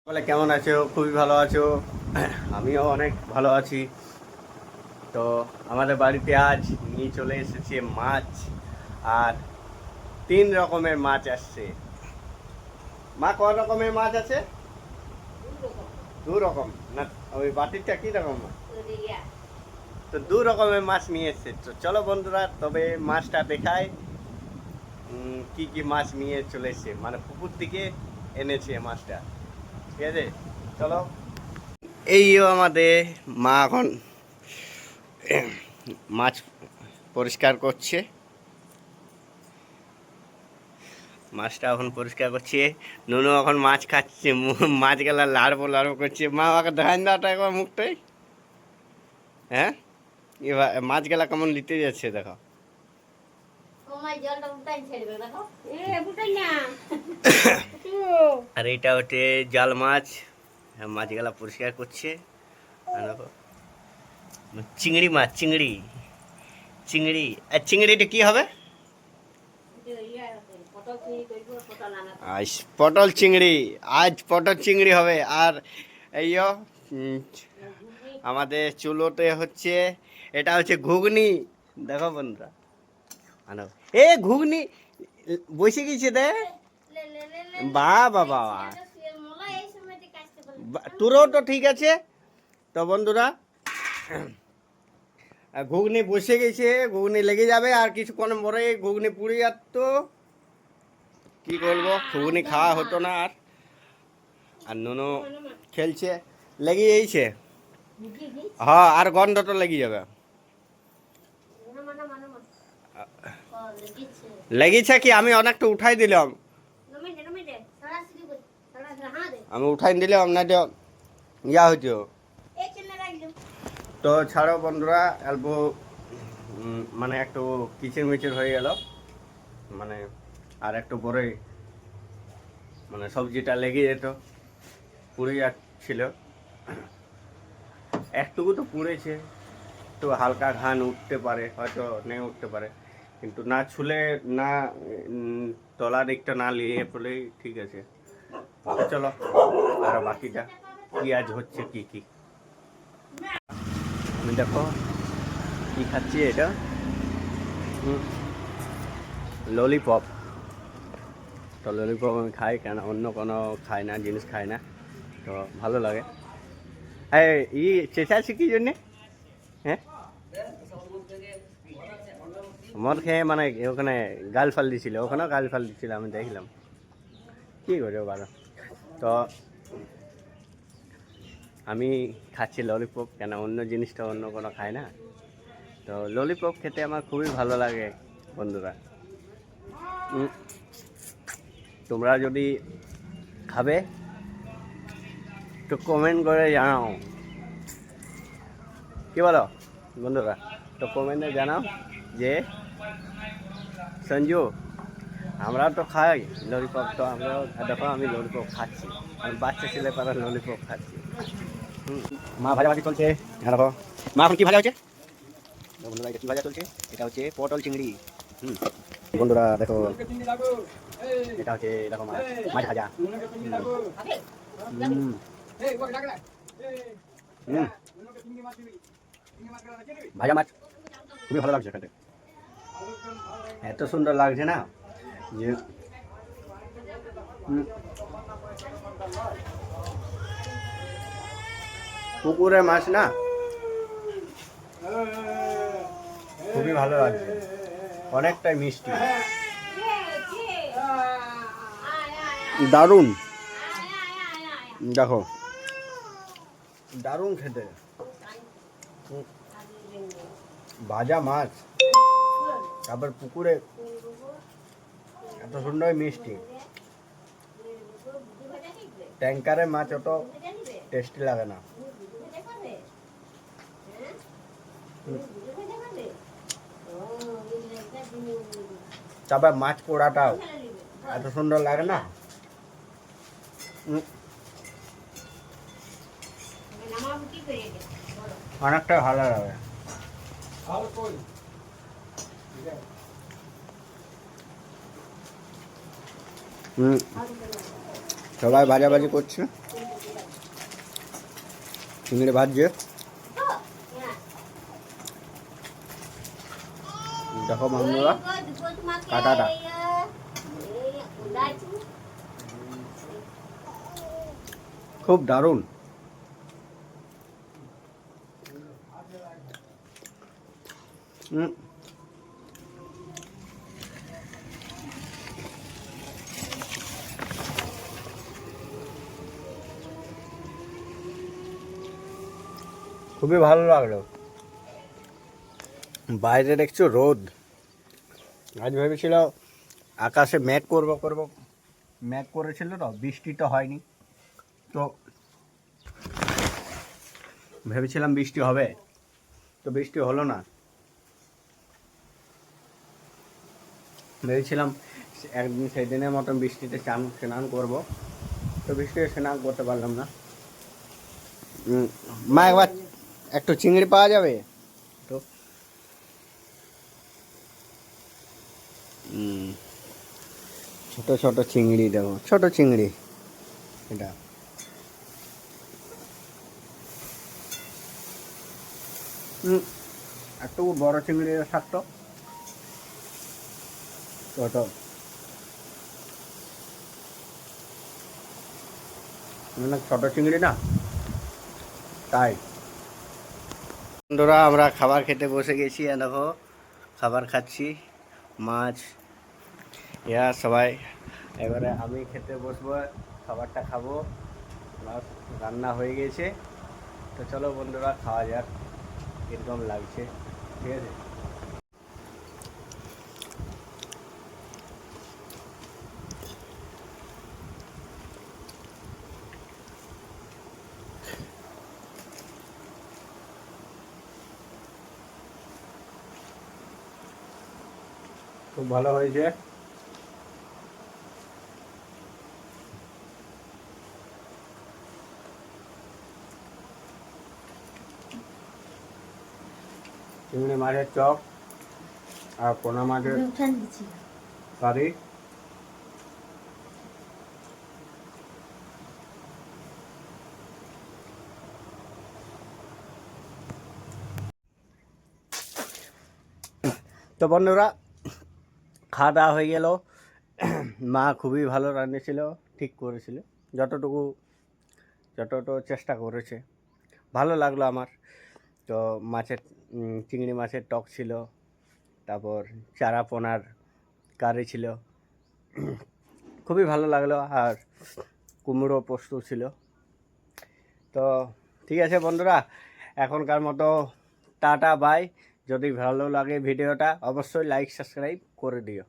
বলে কেমন আছো? খুবই ভালো আছো? আমিও অনেক ভালো আছি। তো আমাদের বাড়িতে আজ নিয়ে চলে এসেছে মাছ, আর 3 রকমের মাছ আসছে। মা, ক রকমের মাছ আছে? 2 রকম না? ওই বাটিরটা কি রকম? তো 2 রকমের মাছ নিয়ে এসছে। তো চলো বন্ধুরা, তবে মাছটা দেখায় কি কি মাছ নিয়ে চলে এসছে, মানে পুকুর থেকে এনেছে মাছটা। ঠিক আছে, চলো। এই আমাদের মা এখন মাছ পরিষ্কার করছে। মাছটা এখন পরিষ্কার করছে। নুনু এখন মাছ খাচ্ছে, মাছ গেলা লাড়বো লাড়বো করছে। মা, আমাকে ধান দাওটা একবার মুখটাই। হ্যাঁ, এবার মাছ গেলা কেমন লিতে যাচ্ছে দেখো। আর এটা হচ্ছে জাল মাছ। মাছ গেলা পরিষ্কার করছে। চিংড়ি মাছ, চিংড়ি চিংড়ি। আর চিংড়িটা কি হবে? আজ পটল চিংড়ি, আজ পটল চিংড়ি হবে। আর এই আমাদের চুলোতে হচ্ছে, এটা হচ্ছে ঘুগনি। দেখো বন্ধুরা, আনো এ ঘুগনি বসে গেছে দে। বাবা বাবা, তোরও তো ঠিক আছে। তো বন্ধুরা, ঘুগনি বসে গেছে, ঘুগনি লেগে যাবে আর কিছুক্ষণ পরে ঘুগনি পুড়ে যাত। কি করবো, ঘুগনি খাওয়া হতো না। আর নুনু খেলছে, লেগে যাইছে। হ্যাঁ, আর গন্ধটা লেগে যাবে। লেগেছে কি? আমি অনেকটা উঠাই দিলাম, আমি উঠাই দিলাম না তো ইয়া হইতো। তো ছাড়ো বন্ধুরা, অল্প মানে একটু কিচির মিচির হয়ে গেল, মানে আর একটু পরে মানে সবজিটা লেগে যেত, পুড়ে যাচ্ছিল। একটুকু তো পুড়েছে, তো হালকা ঘান উঠতে পারে, হয়তো নেই উঠতে পারে, কিন্তু না ছুলে না তলা দিকটা না নিয়ে পড়লেই ঠিক আছে। চলো, আর বাকিটা কি আজ হচ্ছে কি কি আমি দেখো কি খাচ্ছি। এটা ললিপপ। তো ললিপপ আমি খাই, কেন অন্য কোনো খাই না, জিনিস খাই না, তো ভালো লাগে। ই চেঁচাচ্ছি কি জন্যে? হ্যাঁ, মদ খেয়ে মানে ওখানে গাল ফাল দিছিল, ওখানেও গাল ফাল দিছিল, আমি দেখলাম। কী করে ভালো। তো আমি খাচ্ছি ললিপপ, কেন অন্য জিনিসটা অন্য কোনো খাই না। তো ললিপপ খেতে আমার খুবই ভালো লাগে বন্ধুরা। তোমরা যদি খাবে তো কমেন্ট করে জানাও, কি বলো বন্ধুরা? তো কমেন্টে জানাও যে সঞ্জু, আমরা তো খাই ললিপপ, তো আমরাও দেখো আমি ললিপপ খাচ্ছি, আমি বাচ্চা ছেলে পারা ললিপপ খাচ্ছি। মা ভাজাভাজি চলছে। হ্যাঁ দেখো, মা এখন কি ভাজা হচ্ছে বন্ধুরা? এটা কি ভাজা চলছে? এটা হচ্ছে পটল চিংড়ি। বন্ধুরা দেখো, এটা হচ্ছে দেখো মাছ ভাজা। ভাজা মাছ খুবই ভালো লাগছে খেতে, এত সুন্দর লাগছে না যে পুকুরের মাছ না, খুবই ভালো লাগছে, অনেকটাই মিষ্টি, দারুণ। দেখো দারুণ খেতে, ভাজা মাছ, তারপর পুকুরে এত সুন্দর মিষ্টি। ট্যাঙ্কারের মাছ অত টেস্টি লাগে না। তারপর মাছ পোড়াটাও এত সুন্দর লাগে না, অনেকটা ভালো লাগে। সবাই ভাজাভাজি করছে। চিংড়ি ভাজছে। দেখো বন্ধুরা কাটাটা খুব দারুণ। খুবই ভালো লাগলো। বাইরে দেখছো রোদ, আজ ভেবেছিল আকাশে মেঘ করব মেঘ করেছিল তো, বৃষ্টি তো হয়নি। তো ভেবেছিলাম বৃষ্টি হবে, তো বৃষ্টি হলো না। ভেবেছিলাম একদিন সেই দিনের মতন বৃষ্টিতে স্নান করব, তো বৃষ্টিতে স্নান করতে পারলাম না। মা একবার একটু চিংড়ি পাওয়া যাবে তো? ছোট ছোট চিংড়ি দেবো, ছোট চিংড়ি এটা। একটু বড় চিংড়ি থাকতো ছোট, মানে ছোট চিংড়ি না, তাই। বন্ধুরা আমরা খাবার খেতে বসে গেছি, দেখো খাবার খাচ্ছি, মাছ ইয়া সবাই। এবারে আমি খেতে বসবো, খাবারটা খাবো, প্লাস রান্না হয়ে গেছে। তো চলো বন্ধুরা খাওয়া যাক, কীরকম লাগছে, ঠিক আছে। খুব ভালো হয়েছে। চিংড়ি মাছের চপ আর পোনা মাছের কারি। তো বন্ধুরা খাওয়া দাওয়া হয়ে গেল। মা খুবই ভালো রান্নেছিল, ঠিক করেছিল, যতটুকু চেষ্টা করেছে, ভালো লাগলো আমার। তো মাছের চিংড়ি মাছের টক ছিল, তারপর চারা পোনার কারি ছিল, খুবই ভালো লাগলো। আর কুমড়ো পোস্ত ছিল। তো ঠিক আছে বন্ধুরা, এখনকার মতো টাটা বাই। যদি ভালো লাগে ভিডিওটা অবশ্যই লাইক সাবস্ক্রাইব করে দিও।